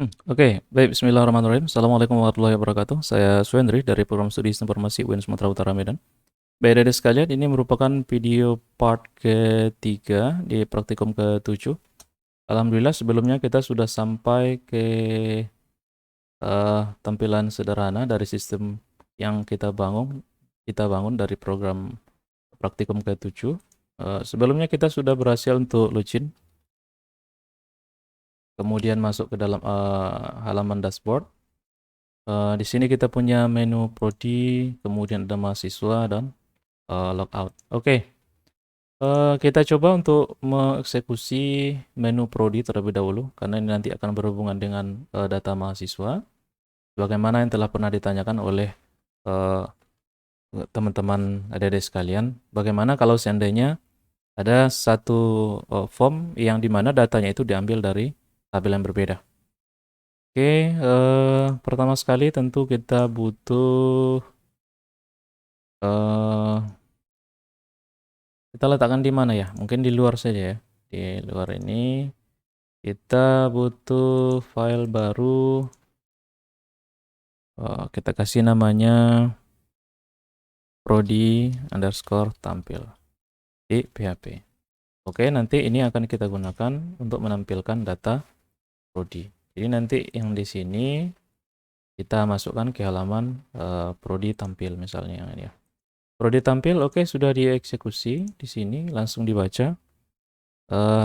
Oke, baik. Bismillahirrahmanirrahim. Assalamualaikum warahmatullahi wabarakatuh. Saya Suendri dari Program Studi Informasi UIN Sumatera Utara Medan. Baik dari sekalian, ini merupakan video part ketiga di praktikum ke-7. Alhamdulillah sebelumnya kita sudah sampai ke tampilan sederhana dari sistem yang kita bangun dari program praktikum ke-7. Sebelumnya kita sudah berhasil untuk login, kemudian masuk ke dalam halaman dashboard. Di sini kita punya menu prodi, kemudian ada mahasiswa dan logout. Oke, kita coba untuk mengeksekusi menu prodi terlebih dahulu karena ini nanti akan berhubungan dengan data mahasiswa. Bagaimana yang telah pernah ditanyakan oleh eh, teman-teman adik-adik sekalian, bagaimana kalau seandainya ada satu form yang dimana datanya itu diambil dari tabel yang berbeda. Oke, pertama sekali tentu kita butuh eh kita letakkan di mana ya? Mungkin di luar saja ya. Di luar ini kita butuh file baru. Kita kasih namanya prodi_tampil di PHP. Oke, nanti ini akan kita gunakan untuk menampilkan data prodi. Jadi nanti yang di sini kita masukkan ke halaman prodi tampil misalnya yang ini ya. Prodi tampil, oke, sudah dieksekusi di sini, langsung dibaca.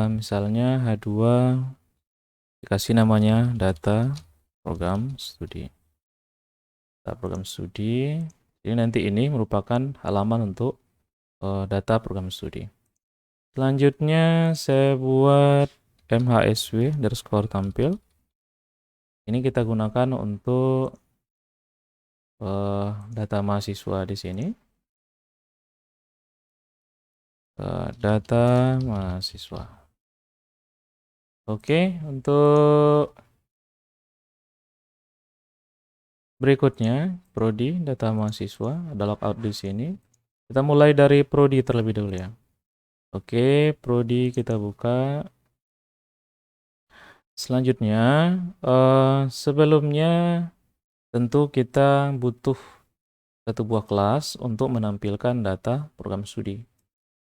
Misalnya H2 dikasih namanya data program studi. Data program studi. Jadi nanti ini merupakan halaman untuk data program studi. Selanjutnya saya buat mhsw_tampil. Ini kita gunakan untuk data mahasiswa di sini. Data mahasiswa. Oke, untuk berikutnya prodi data mahasiswa ada logout di sini. Kita mulai dari prodi terlebih dahulu ya. Oke, prodi kita buka. Selanjutnya, sebelumnya tentu kita butuh satu buah kelas untuk menampilkan data program studi.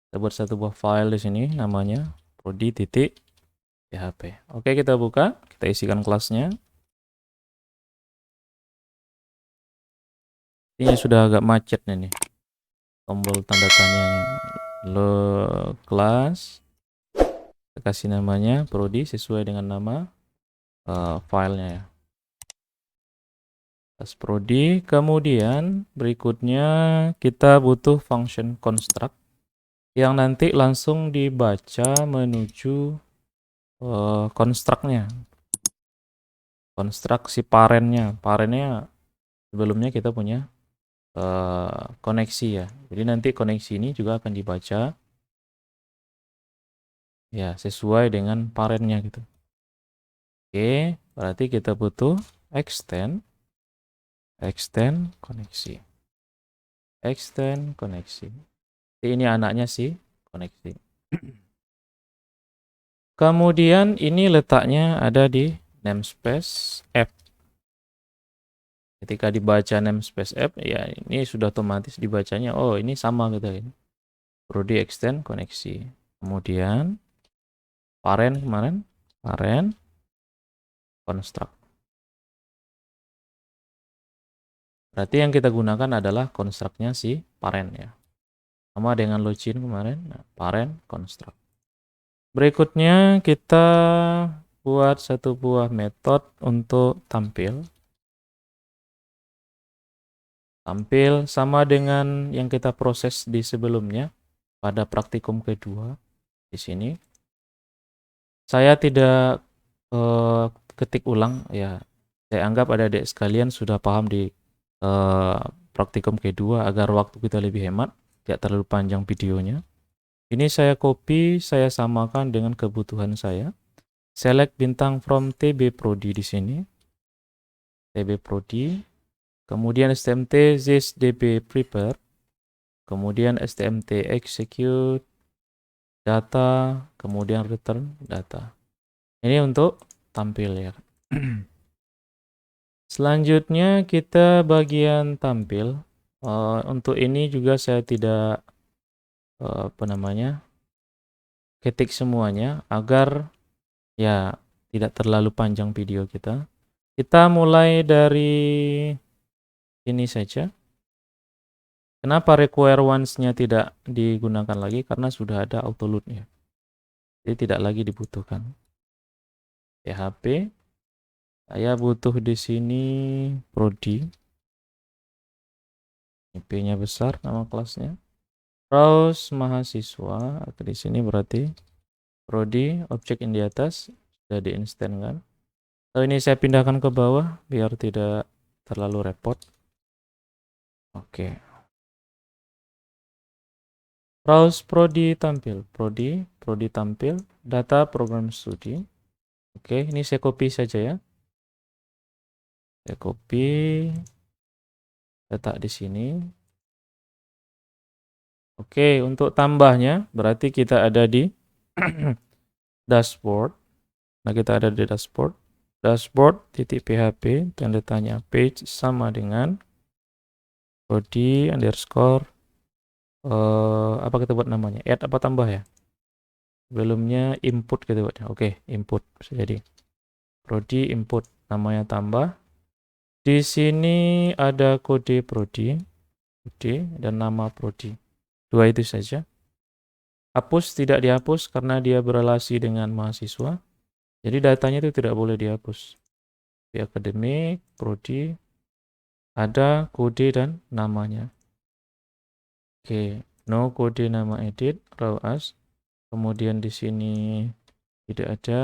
Kita buat satu buah file di sini namanya prodi.php. Oke, kita buka, kita isikan kelasnya. Ini sudah agak macet nih, tombol tanda tanya lo kelas. Kita kasih namanya prodi sesuai dengan nama filenya ya. Kelas prodi. Kemudian berikutnya kita butuh function construct yang nanti langsung dibaca menuju construct-nya. Construct si parennya. Parennya sebelumnya kita punya koneksi ya. Jadi nanti koneksi ini juga akan dibaca ya sesuai dengan parennya gitu. Oke, berarti kita butuh extend koneksi. Extend koneksi. Jadi ini anaknya sih koneksi. Kemudian ini letaknya ada di namespace app. Ketika dibaca namespace app, ya ini sudah otomatis dibacanya. Oh, ini sama gitu ini. Prodi extend koneksi. Kemudian parent kemarin, parent construct. Berarti yang kita gunakan adalah construct-nya si parent ya. Sama dengan login kemarin, nah, parent construct. Berikutnya kita buat satu buah metode untuk tampil. Tampil sama dengan yang kita proses di sebelumnya pada praktikum kedua di sini. Saya tidak ketik ulang ya. Saya anggap adik-adik sekalian sudah paham di praktikum kedua agar waktu kita lebih hemat, tidak terlalu panjang videonya. Ini saya copy, saya samakan dengan kebutuhan saya. Select bintang from TB Prodi di sini. TB Prodi. Kemudian STMT ZSDB prepare. Kemudian STMT execute data, kemudian return data. Ini untuk tampil ya. Selanjutnya kita bagian tampil. Untuk ini juga saya tidak ketik semuanya agar ya tidak terlalu panjang video kita. Kita mulai dari ini saja. Kenapa require once-nya tidak digunakan lagi? Karena sudah ada auto load-nya. Jadi tidak lagi dibutuhkan. PHP. Saya butuh di sini prodi. IP-nya besar, nama kelasnya. Browse mahasiswa. Di sini berarti prodi, objek yang di atas sudah di-instant kan. Ini saya pindahkan ke bawah biar tidak terlalu repot. Oke. Browse prodi tampil, prodi tampil, data program studi. Oke, ini saya copy saja ya. Saya copy, letak di sini. Oke, untuk tambahnya berarti kita ada di dashboard. Nah, kita ada di dashboard. Dashboard.php tanda tanya page sama dengan prodi underscore apa kita buat namanya? Add apa tambah ya? Sebelumnya input kita buatnya. Oke, input bisa jadi. Prodi input namanya tambah. Di sini ada kode prodi, dan nama prodi. Dua itu saja. Hapus tidak dihapus karena dia berelasi dengan mahasiswa. Jadi datanya itu tidak boleh dihapus. Di akademik, prodi, ada kode dan namanya. Oke, no kode nama edit, raw as. Kemudian di sini tidak ada.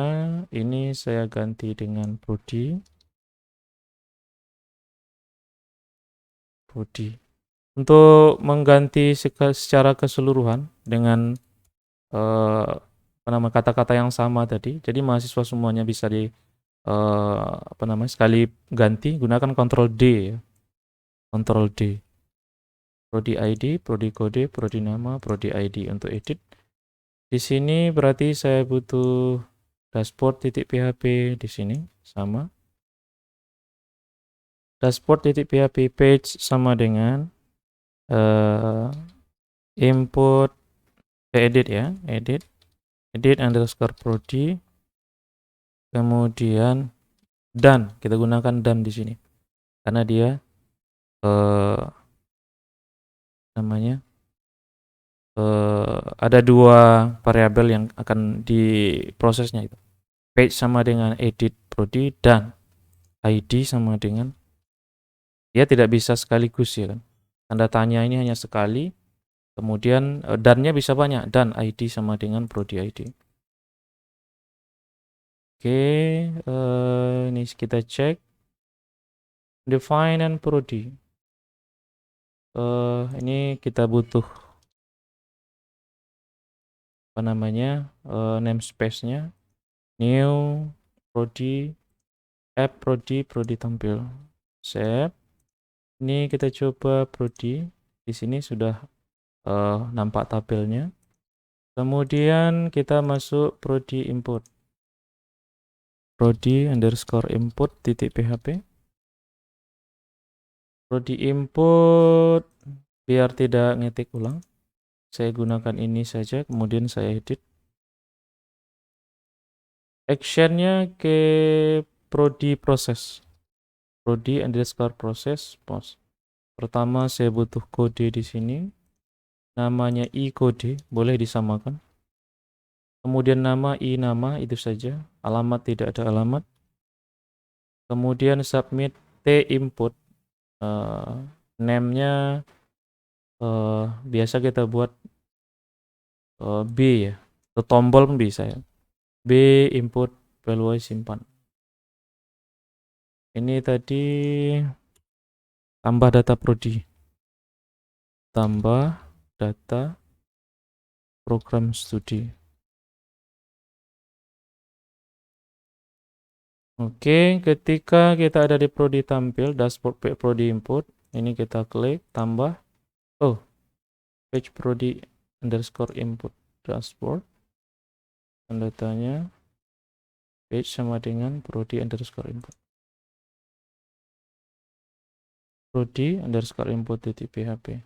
Ini saya ganti dengan prodi. Untuk mengganti secara keseluruhan dengan kata-kata yang sama tadi. Jadi mahasiswa semuanya bisa sekali ganti gunakan Ctrl D ya. Ctrl D. Prodi ID, prodi kode, prodi nama, prodi ID untuk edit. Di sini berarti saya butuh dashboard.php di sini sama. Dashboard.php page sama dengan input edit ya, edit underscore prodi, kemudian dan kita gunakan dan di sini karena dia ada dua variabel yang akan diprosesnya itu. Page sama dengan edit prodi dan ID sama dengan dia tidak bisa sekaligus ya kan. Tanda tanya ini hanya sekali. Kemudian dannya bisa banyak dan ID sama dengan prodi ID. Oke, ini kita cek define and prodi. Ini kita butuh namespace-nya new prodi app prodi tampil. Save. Ini kita coba prodi. Di sini sudah nampak tabelnya. Kemudian kita masuk prodi input. Prodi underscore input titik php. Prodi input biar tidak ngetik ulang. Saya gunakan ini saja, kemudian saya edit. Actionnya ke prodi proses. Prodi underscore proses post. Pertama saya butuh kode di sini. Namanya i kode, boleh disamakan. Kemudian nama i nama itu saja. Alamat tidak ada alamat. Kemudian submit t input. Name-nya biasa kita buat B ya. Atau tombol pun bisa ya. B input value simpan. Ini tadi tambah data prodi. Tambah data program studi. Oke, ketika kita ada di prodi tampil, dashboard prodi input, ini kita klik, tambah, page prodi underscore input dashboard, tanda tanya, page sama dengan prodi underscore input. prodi underscore input titik php.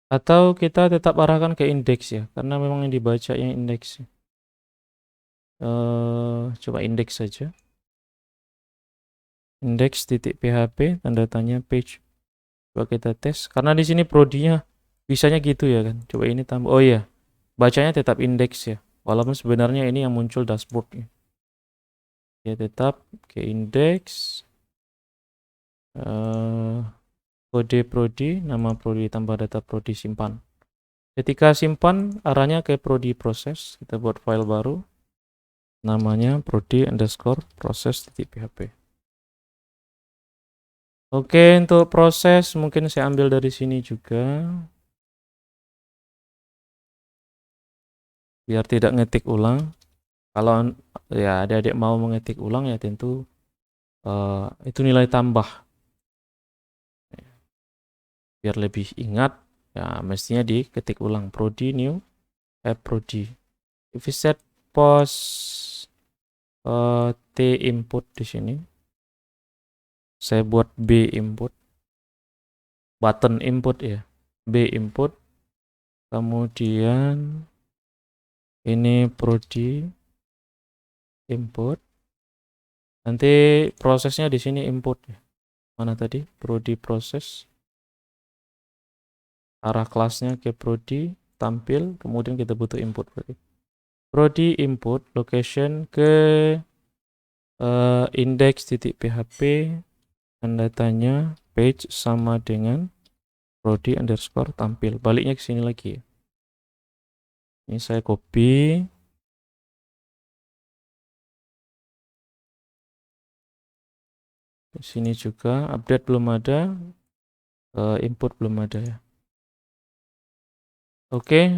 Atau kita tetap arahkan ke indeks ya, karena memang yang dibaca yang indeks. Coba indeks saja. Indeks titik php tanda tanya page. Coba kita tes, karena di sini prodinya bisanya gitu ya kan. Coba ini tambah. Oh iya, bacanya tetap indeks ya, walaupun sebenarnya ini yang muncul dashboard ya. Ya tetap ke indeks. Kode prodi, nama prodi tambah data prodi simpan. Ketika simpan, arahnya ke prodi proses. Kita buat file baru, namanya prodi underscore proses titik php. Oke, untuk proses mungkin saya ambil dari sini juga, biar tidak ngetik ulang. Kalau ya adik-adik mau mengetik ulang ya tentu itu nilai tambah. Biar lebih ingat, ya mestinya diketik ulang. Prodi new prodi. If we set post t input di sini, saya buat b input, button input ya, b input, kemudian ini prodi input, nanti prosesnya di sini input ya. Mana tadi prodi proses, arah kelasnya ke prodi tampil, kemudian kita butuh input berarti prodi input location ke index.php tanda tanya page sama dengan prodi underscore tampil. Baliknya ke sini lagi ya. Ini saya copy. Di sini juga update belum ada, input belum ada ya. Oke,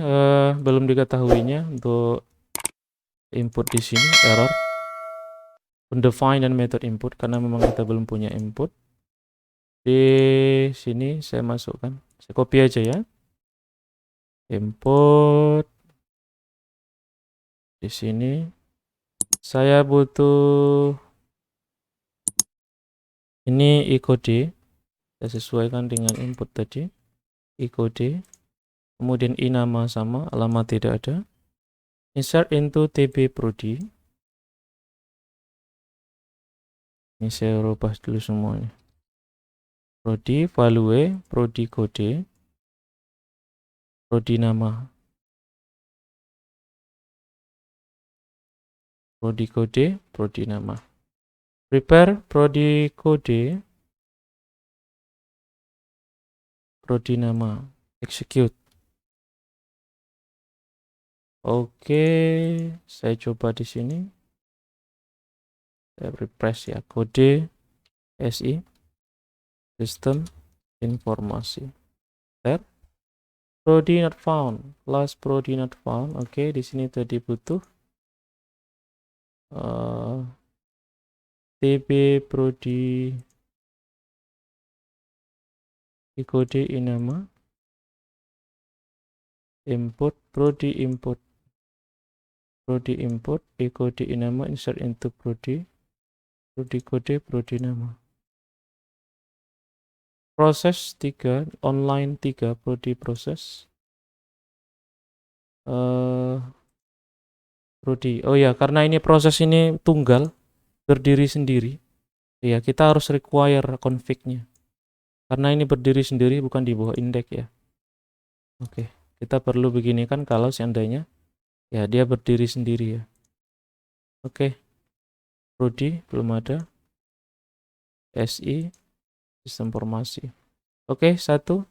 belum diketahuinya untuk input di sini error undefined dan method input karena memang kita belum punya input. Di sini saya masukkan, saya copy aja ya. Input di sini saya butuh ini i-kode, saya sesuaikan dengan input tadi, i-kode, kemudian i nama sama, alamat tidak ada, insert into tb prodi. Ini saya rubah dulu semuanya. Prodi value, prodi kode, prodi nama, prodi kode, prodi nama. Prepare prodi kode, prodi nama, execute. Oke, saya coba di sini. Saya refresh ya, kode SI, sistem informasi. Tab, prodi not found, class prodi not found. Oke, di sini tadi butuh tb prodi i-kode i nama, input prodi input, prodi input i-kode i nama, insert into prodi, prodi kode, prodi nama. Proses 3, online 3, prodi proses. Prodi. Oh ya, karena ini proses ini tunggal, berdiri sendiri. Ya, kita harus require config-nya. Karena ini berdiri sendiri bukan di bawah indeks ya. Oke, kita perlu begini kan kalau seandainya ya dia berdiri sendiri ya. Oke. Prodi belum ada. SI sistem informasi. Oke, 1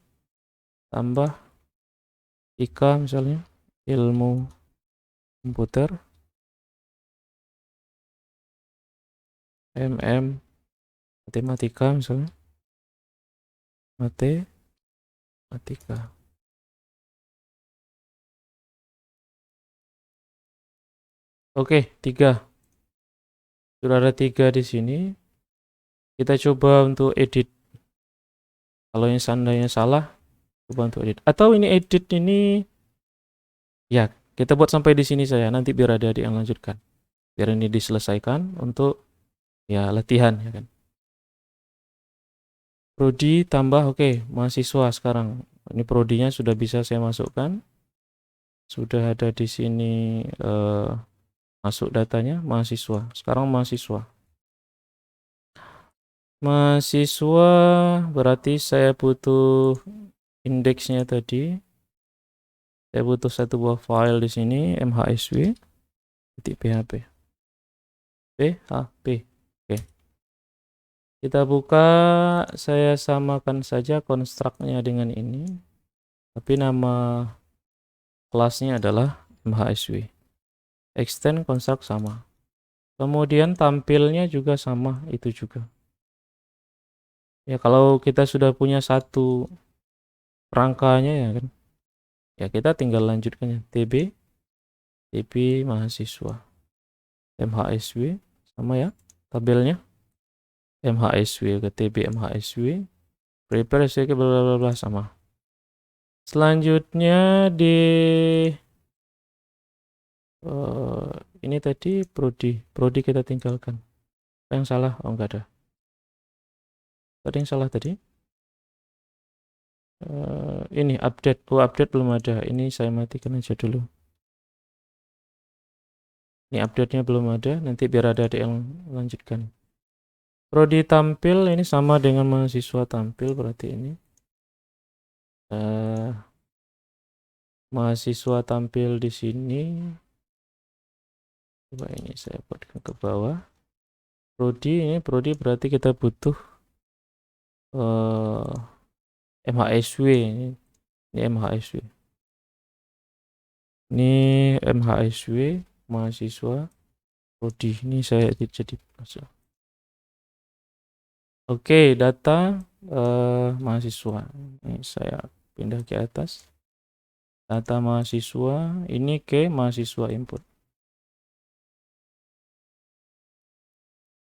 tambah IK misalnya, ilmu komputer, MM matematika misalnya, matematika. Oke, 3. Sudah ada 3 di sini. Kita coba untuk edit. Kalau yang seandainya salah, coba untuk edit. Atau ini edit ini ya kita buat sampai di sini saya. Nanti biar adik-adik yang lanjutkan. Biar ini diselesaikan untuk ya latihan ya kan. Prodi tambah oke, mahasiswa sekarang. Ini prodinya sudah bisa saya masukkan. Sudah ada di sini masuk datanya mahasiswa. Sekarang mahasiswa. Mahasiswa berarti saya butuh indeksnya tadi. Saya butuh satu buah file di sini mhsw.php. php. Oke. Kita buka, saya samakan saja konstruknya dengan ini. Tapi nama kelasnya adalah mhsw. Extend konstruk sama. Kemudian tampilnya juga sama, itu juga. Ya kalau kita sudah punya satu rangkanya ya kan. Ya kita tinggal lanjutkannya. tb mahasiswa. mhsw sama ya tabelnya. mhsw ke tb mhsw. Prepare ke bla bla bla sama. Selanjutnya di ini tadi prodi kita tinggalkan. Yang salah? Oh enggak ada. Tadi yang salah tadi. Ini update. Oh update belum ada. Ini saya matikan aja dulu. Ini update-nya belum ada. Nanti biar ada yang lanjutkan. Prodi tampil ini sama dengan mahasiswa tampil berarti ini. Mahasiswa tampil di sini. Coba ini saya buatkan ke bawah. Prodi berarti kita butuh mhsw ini mhsw. Ini mhsw mahasiswa prodi. Ini saya jadi masuk. Oke, data mahasiswa. Ini saya pindah ke atas. Data mahasiswa ini ke mahasiswa input.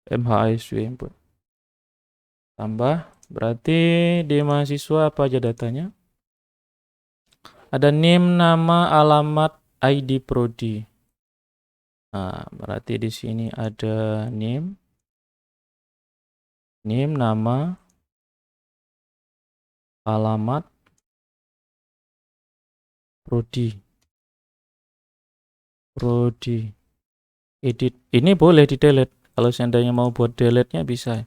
mhsw input. Tambah, berarti di mahasiswa apa aja datanya? Ada name, nama, alamat, ID prodi. Nah, berarti di sini ada name, nama, alamat, prodi. Edit. Ini boleh di delete. Kalau seandainya mau buat delete-nya bisa.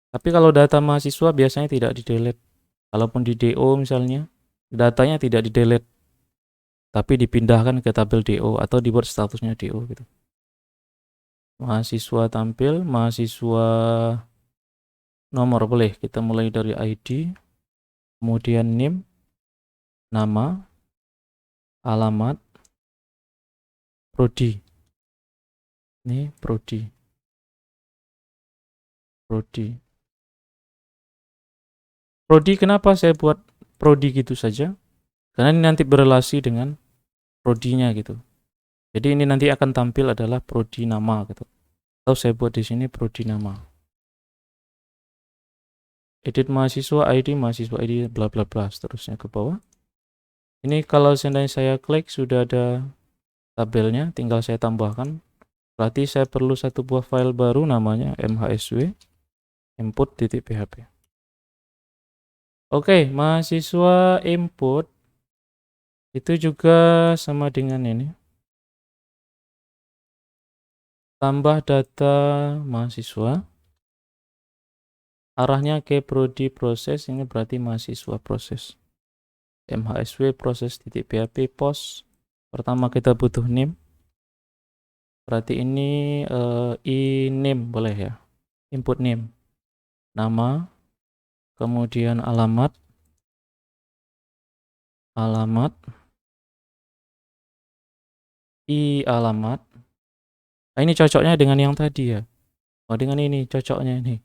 Tapi kalau data mahasiswa biasanya tidak di delete. Kalaupun di DO misalnya, datanya tidak di delete. Tapi dipindahkan ke tabel DO atau dibuat statusnya DO gitu. Mahasiswa tampil, mahasiswa nomor boleh. Kita mulai dari ID, kemudian name, nama, alamat, prodi. Ini prodi. Prodi kenapa saya buat prodi gitu saja? Karena ini nanti berelasi dengan prodinya gitu. Jadi ini nanti akan tampil adalah prodi nama gitu. Atau saya buat di sini prodi nama. Edit mahasiswa ID bla bla bla seterusnya ke bawah. Ini kalau seandainya saya klik sudah ada tabelnya, tinggal saya tambahkan. Berarti saya perlu satu buah file baru namanya mhsw input.php. Oke, mahasiswa input itu juga sama dengan ini. Tambah data mahasiswa. Arahnya ke prodi proses, ini berarti mahasiswa proses. mhsw proses.php post. Pertama kita butuh name. Berarti ini name boleh ya. Input name. Nama, kemudian alamat, alamat, alamat. Nah, ini cocoknya dengan yang tadi ya. Oh, dengan ini cocoknya ini.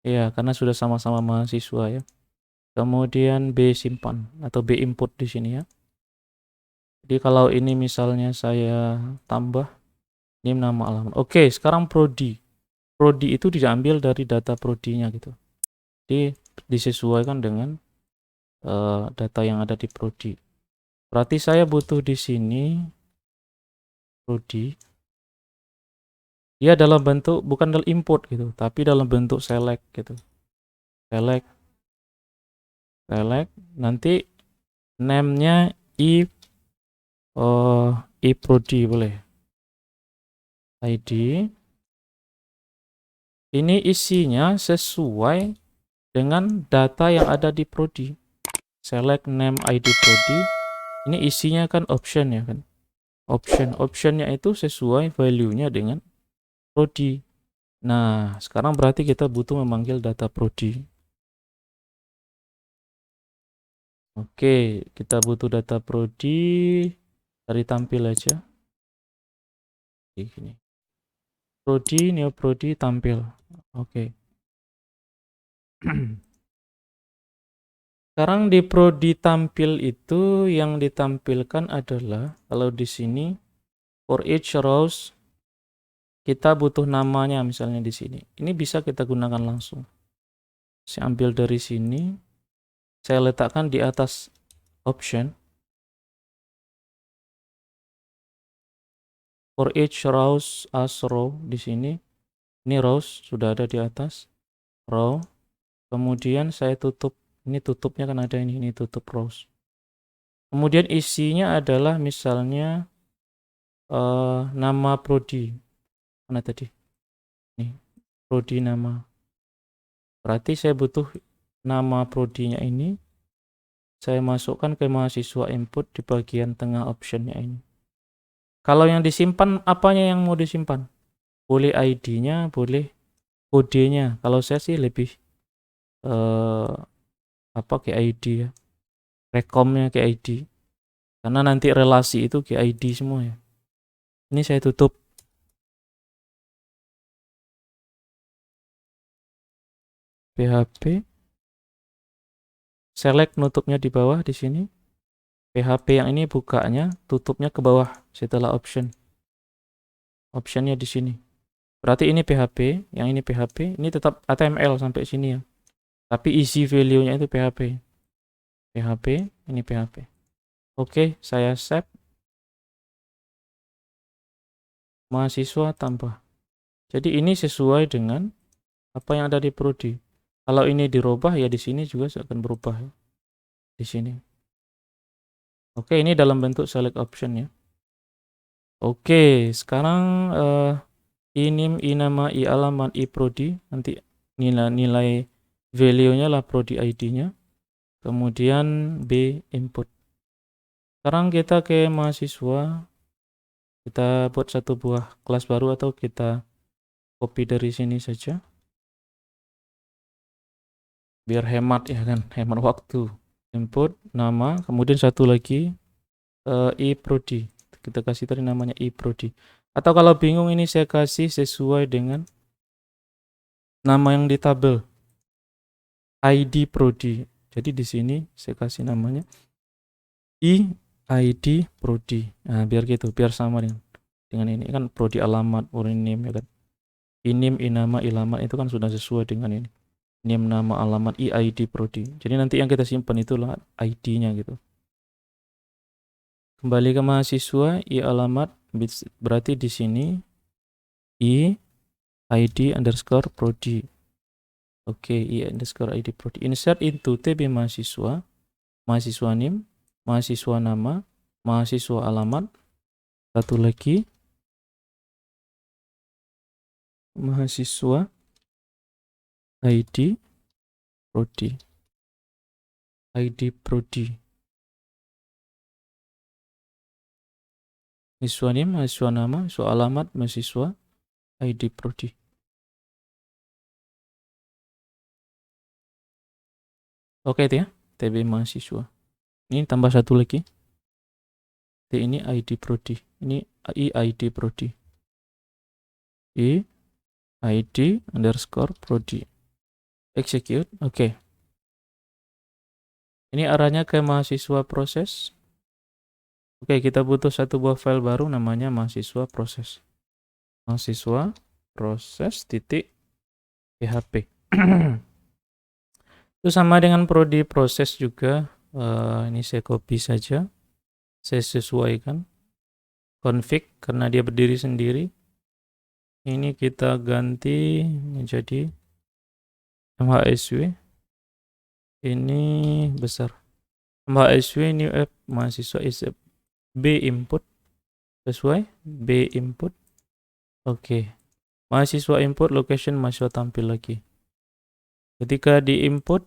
Iya, karena sudah sama-sama mahasiswa ya. Kemudian B simpan atau B input di sini ya. Jadi kalau ini misalnya saya tambah name, nama, alamat. Oke, sekarang prodi. Prodi itu diambil dari data prodinya gitu. Jadi disesuaikan dengan data yang ada di prodi. Berarti saya butuh di sini prodi. Dia dalam bentuk bukan dalam input gitu, tapi dalam bentuk select gitu. Select, nanti name-nya prodi boleh. ID. Ini isinya sesuai dengan data yang ada di prodi. Select name ID prodi. Ini isinya kan option ya kan. Optionnya itu sesuai value-nya dengan prodi. Nah, sekarang berarti kita butuh memanggil data prodi. Oke, kita butuh data prodi dari tampil aja. Gini. Prodi, new prodi tampil. Oke. Sekarang di prodi tampil itu yang ditampilkan adalah kalau di sini for each rows kita butuh namanya misalnya di sini. Ini bisa kita gunakan langsung. Saya ambil dari sini, saya letakkan di atas option. For each rows as row di sini. Ini rows sudah ada di atas row. Kemudian saya tutup. Ini tutupnya kan ada ini tutup rows. Kemudian isinya adalah misalnya nama prodi. Mana tadi? Nih, prodi nama. Berarti saya butuh nama prodinya ini. Saya masukkan ke mahasiswa input di bagian tengah optionnya ini. Kalau yang disimpan, apanya yang mau disimpan? Boleh ID-nya, boleh kodenya. Kalau saya sih lebih ke ID ya. Rekomnya ke ID. Karena nanti relasi itu ke ID semua ya. Ini saya tutup. PHP. Select nutupnya di bawah di sini. PHP yang ini bukanya, tutupnya ke bawah setelah option. Optionnya di sini. Berarti ini PHP, yang ini PHP, ini tetap HTML sampai sini ya. Tapi isi value-nya itu PHP. PHP, ini PHP. Oke, saya save. Mahasiswa tambah. Jadi ini sesuai dengan apa yang ada di prodi. Kalau ini dirubah ya di sini juga akan berubah ya. Di sini. Oke, ini dalam bentuk select option ya. Oke, sekarang inim, inama, i alamat, i prodi, nanti nilai value-nya lah prodi ID-nya. Kemudian B input. Sekarang kita ke mahasiswa. Kita buat satu buah kelas baru atau kita copy dari sini saja. Biar hemat ya kan, hemat waktu. Input nama, kemudian satu lagi i-prodi. Kita kasih tadi namanya i-prodi. Atau kalau bingung ini saya kasih sesuai dengan nama yang di tabel. ID prodi. Jadi di sini saya kasih namanya ID prodi. Nah, biar gitu, biar sama dengan ini kan prodi alamat, prodi name ya kan. Inim, inama, ilamat itu kan sudah sesuai dengan ini. Name, nama, alamat, ID prodi. Jadi nanti yang kita simpan itulah ID-nya gitu. Kembali ke mahasiswa, i alamat berarti di sini i ID underscore prodi. Oke, i underscore ID prodi. Insert into TB mahasiswa, mahasiswa name, mahasiswa nama, mahasiswa alamat. Satu lagi mahasiswa ID prodi. ID prodi. Mahasiswa name, mahasiswa nama, mahasiswa alamat, mahasiswa ID prodi. Oke itu ya, TB mahasiswa. Ini tambah satu lagi. Ini ID prodi. Ini ID prodi. ID underscore prodi. Execute. Oke. Ini arahnya ke mahasiswa proses. Oke, kita butuh satu buah file baru namanya mahasiswa proses. Mahasiswa proses titik PHP. Itu sama dengan prodi proses juga. Ini saya copy saja. Saya sesuaikan. config karena dia berdiri sendiri. Ini kita ganti menjadi MHSW. Ini besar. MHSW new app mahasiswa is B input. Sesuai B input. Oke. Mahasiswa input location mahasiswa tampil lagi. Ketika di input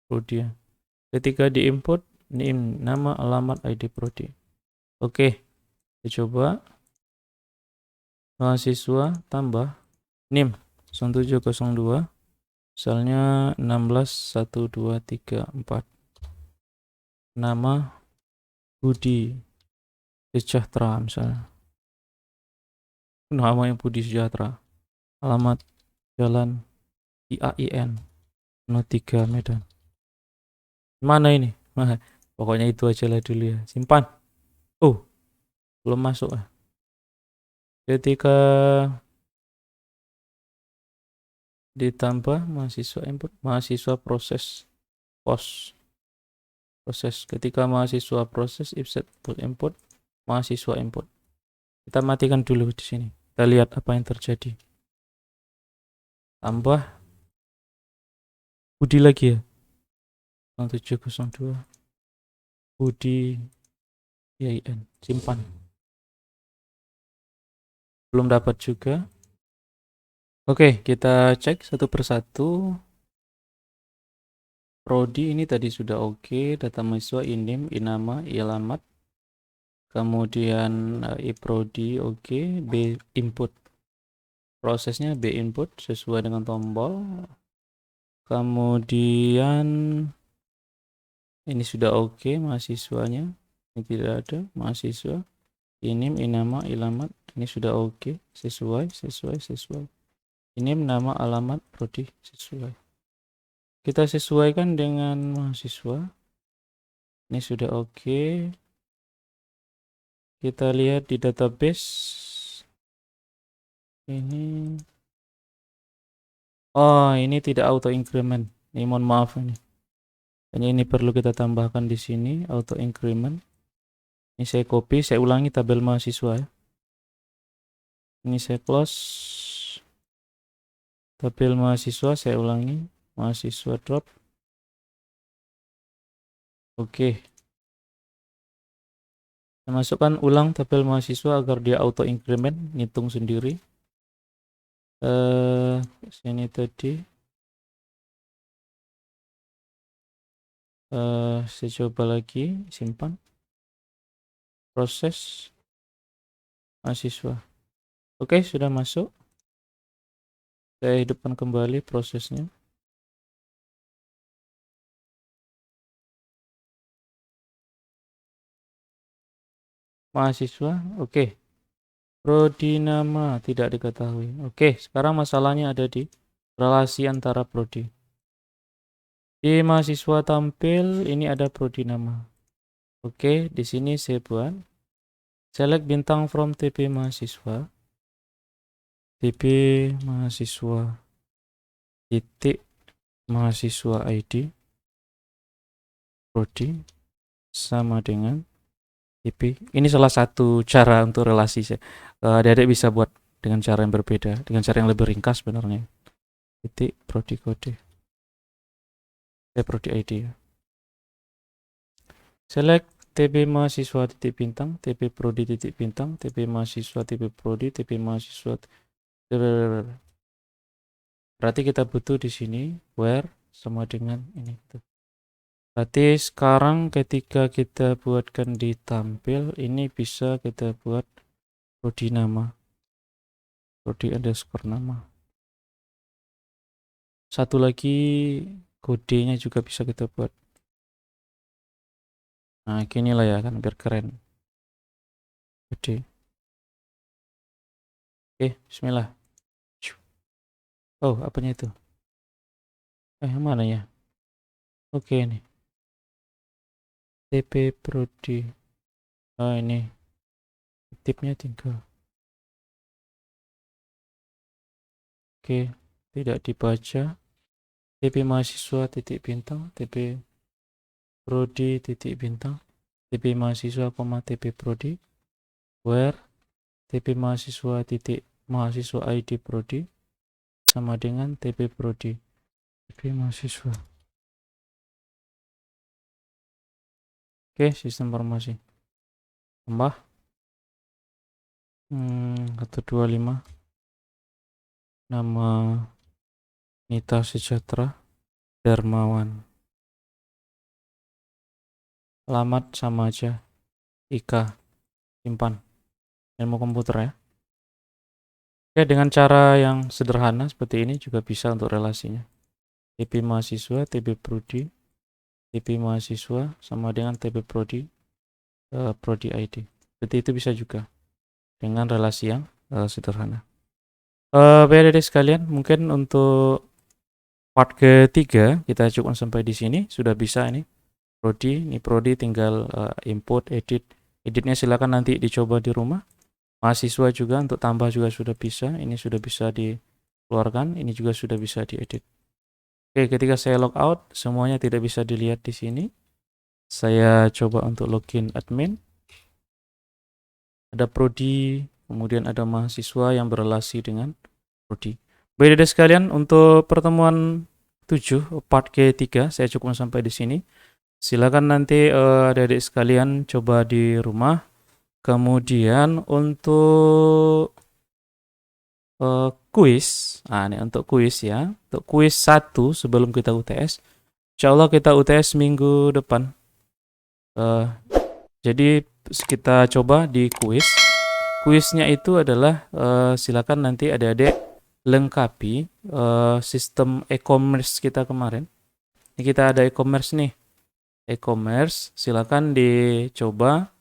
prodi. Ketika di input name nama alamat ID prodi. Oke. Kita coba mahasiswa tambah NIM 0702 misalnya 161234. Nama Budi Sejahtera misalnya. Nama yang Budi Sejahtera. Alamat Jalan IAIN 03 Medan. Mana ini? Pokoknya itu aja lah dulu ya. Simpan. Oh, belum masuk ya. Ketika ditambah mahasiswa input, mahasiswa proses proses. Ketika mahasiswa proses if set input, mahasiswa input. Kita matikan dulu di sini. Kita lihat apa yang terjadi. Tambah Budi lagi ya. 0702 Budi IAIN. Simpan. Belum dapat juga. Oke, kita cek satu persatu. Prodi ini tadi sudah oke. Data mahasiswa, inim, inama, ilamat. Kemudian iprodi oke. B input. Prosesnya B input sesuai dengan tombol. Kemudian ini sudah oke mahasiswanya. Ini tidak ada mahasiswa. Inim, inama, ilamat. Ini sudah oke. Sesuai. Ini nama alamat prodi sesuai. Kita sesuaikan dengan mahasiswa. Ini sudah oke. Kita lihat di database. Ini. Oh, ini tidak auto increment. Ini mohon maaf ini. Ini perlu kita tambahkan di sini auto increment. Ini saya copy, saya ulangi tabel mahasiswa ya. Ini saya close. Tabel mahasiswa saya ulangi. Mahasiswa drop. Oke. Saya masukkan ulang tabel mahasiswa agar dia auto increment, ngitung sendiri. Sini tadi. Saya coba lagi, simpan. Proses mahasiswa. Oke, sudah masuk. Saya hidupkan kembali prosesnya. Mahasiswa, oke. Prodi nama tidak diketahui. Oke, sekarang masalahnya ada di relasi antara prodi. Di mahasiswa tampil, ini ada prodi nama. Oke, di sini saya buat select bintang from TP mahasiswa. TP mahasiswa titik mahasiswa ID prodi sama dengan TP. Ini salah satu cara untuk relasi saya. Adik-adik bisa buat dengan cara yang berbeda, dengan cara yang lebih ringkas sebenarnya. Titik prodi kode. Prodi ID ya. Select TP mahasiswa titik bintang, TP prodi titik bintang, TP mahasiswa TP prodi, TP mahasiswa. Berarti kita butuh di sini where sama dengan ini. Berarti sekarang ketika kita buatkan di tampil, ini bisa kita buat prodi nama. Prodi underscore nama. Satu lagi kodenya juga bisa kita buat. Nah, gini lah ya kan biar keren. Kode. Oke, bismillah. Oh, apanya itu? Mana ya? Oke nih. TP prodi. Oh, ini. Tipnya tinggal. Oke, tidak dibaca. TP mahasiswa titik bintang, TP prodi titik bintang, TP mahasiswa, TP prodi. where TP mahasiswa titik mahasiswa ID prodi sama dengan TP prodi. TP mahasiswa. Oke, sistem informasi. Tambah 125. Nama Nita Sejahtera Darmawan. Alamat sama aja. Ika. Simpan. Ilmu komputer ya. Oke, dengan cara yang sederhana seperti ini juga bisa untuk relasinya. TP mahasiswa, TP prodi, TP mahasiswa sama dengan TP prodi, prodi ID. Seperti itu bisa juga dengan relasi yang sederhana. Adik-adik sekalian, mungkin untuk part ketiga kita cukup sampai di sini. Sudah bisa ini prodi tinggal input, editnya silakan nanti dicoba di rumah. Mahasiswa juga untuk tambah juga sudah bisa. Ini sudah bisa dikeluarkan, ini juga sudah bisa diedit. Oke, ketika saya log out, semuanya tidak bisa dilihat di sini. Saya coba untuk login admin. Ada prodi, kemudian ada mahasiswa yang berrelasi dengan prodi. Baik adik sekalian, untuk pertemuan 7 part K3 saya cukup sampai di sini. Silakan nanti adik-adik sekalian coba di rumah. Kemudian untuk kuis, ini untuk kuis ya. Untuk kuis 1 sebelum kita UTS. Insyaallah kita UTS minggu depan. Jadi kita coba di kuis. Kuisnya itu adalah silakan nanti adik-adik lengkapi sistem e-commerce kita kemarin. Ini kita ada e-commerce nih. E-commerce, silakan dicoba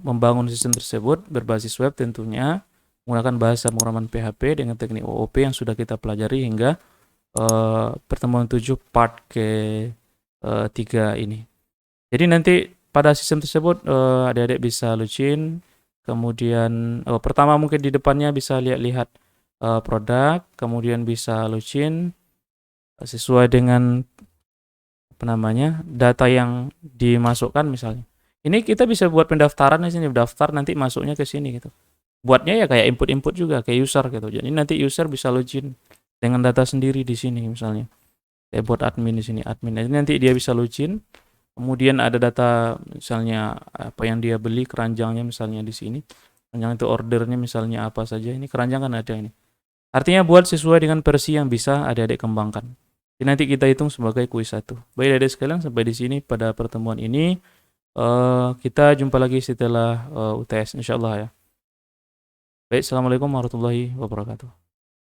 membangun sistem tersebut berbasis web tentunya menggunakan bahasa pemrograman PHP dengan teknik OOP yang sudah kita pelajari hingga pertemuan 7 part ke-3 ini. Jadi nanti pada sistem tersebut adik-adik bisa login, kemudian pertama mungkin di depannya bisa lihat-lihat produk, kemudian bisa login sesuai dengan data yang dimasukkan misalnya. Ini kita bisa buat pendaftaran di sini, daftar nanti masuknya ke sini gitu. Buatnya ya kayak input juga kayak user gitu. Jadi nanti user bisa login dengan data sendiri di sini misalnya. Kayak buat admin di sini, admin. Jadi nanti dia bisa login. Kemudian ada data misalnya apa yang dia beli, keranjangnya misalnya di sini. Keranjang itu ordernya misalnya apa saja. Ini keranjang kan ada ini. Artinya buat sesuai dengan versi yang bisa adik-adik kembangkan. Jadi nanti kita hitung sebagai kuis 1. Baik adik sekalian, sampai di sini pada pertemuan ini. Kita jumpa lagi setelah UTS insyaallah ya. Baik, assalamualaikum warahmatullahi wabarakatuh.